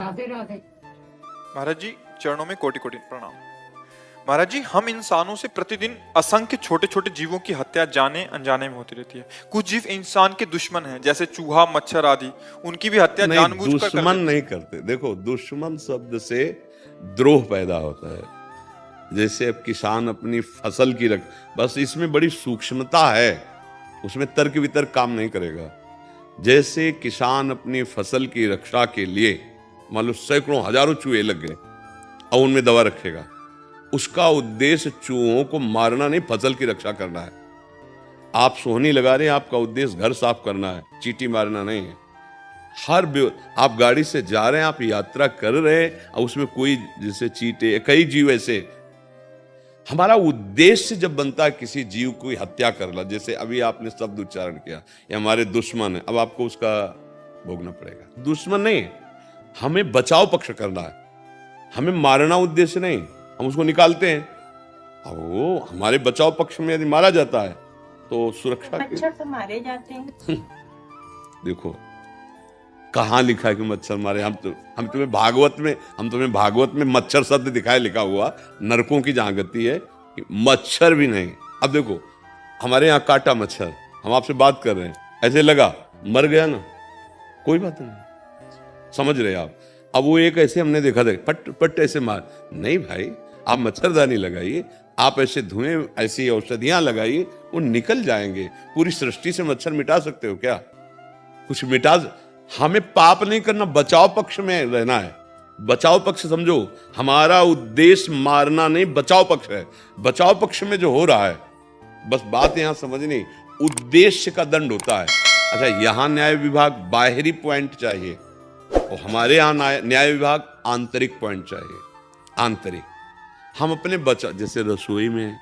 राधे राधे। महाराज जी चरणों में कोटि कोटि प्रणाम। महाराज जी हम इंसानों से प्रतिदिन असंख्य छोटे छोटे जीवों की हत्या जाने अनजाने में होती रहती है। कुछ जीव इंसान के दुश्मन हैं, जैसे चूहा, मच्छर आदि। उनकी भी हत्या नहीं, जानबूझकर कर दुश्मन देते नहीं करते। देखो, दुश्मन शब्द से द्रोह पैदा होता है। जैसे अब किसान अपनी फसल की बस इसमें बड़ी सूक्ष्मता है, उसमें तर्क वितर्क काम नहीं करेगा। जैसे किसान अपनी फसल की रक्षा के लिए मान लो सैकड़ों हजारों चूहे लग गए और उनमें दवा रखेगा, उसका उद्देश्य चूहों को मारना नहीं, फसल की रक्षा करना है। आप सोहनी लगा रहे हैं, आपका उद्देश्य घर साफ करना है, चींटी मारना नहीं है। आप गाड़ी से जा रहे हैं, आप यात्रा कर रहे हैं और उसमें कोई जैसे चींटे, कई जीव ऐसे, हमारा उद्देश्य जब बनता है किसी जीव को हत्या करना, जैसे अभी आपने शब्द उच्चारण किया, ये हमारे दुश्मन है, अब आपको उसका भोगना पड़ेगा। दुश्मन नहीं, हमें बचाव पक्ष करना है, हमें मारना उद्देश्य नहीं। हम उसको निकालते हैं, अब वो हमारे बचाव पक्ष में यदि मारा जाता है तो सुरक्षा के मच्छर तो मारे जाते हैं। देखो कहाँ लिखा है कि मच्छर मारे? हम तुम्हें भागवत में मच्छर शब्द दिखाए लिखा हुआ, नरकों की जहां गति है कि मच्छर भी नहीं। अब देखो हमारे यहाँ काटा मच्छर, हम आपसे बात कर रहे हैं, ऐसे लगा मर गया ना, कोई बात नहीं, समझ रहे आप। अब वो एक ऐसे हमने देखा था पट पट ऐसे मार, नहीं भाई, आप मच्छरदानी लगाइए, आप ऐसे धुएं, ऐसी औषधियां लगाइए, वो निकल जाएंगे। पूरी सृष्टि से मच्छर मिटा सकते हो क्या? कुछ मिटा, हमें पाप नहीं करना, बचाव पक्ष में रहना है। बचाव पक्ष समझो, हमारा उद्देश्य मारना नहीं, बचाव पक्ष है। बचाव पक्ष में जो हो रहा है, बस बात यहां समझनी, उद्देश्य का दंड होता है। अच्छा, यहां न्याय विभाग बाहरी पॉइंट चाहिए और हमारे यहां न्याय विभाग आंतरिक पॉइंट चाहिए। आंतरिक, हम अपने बचाव, जैसे रसोई में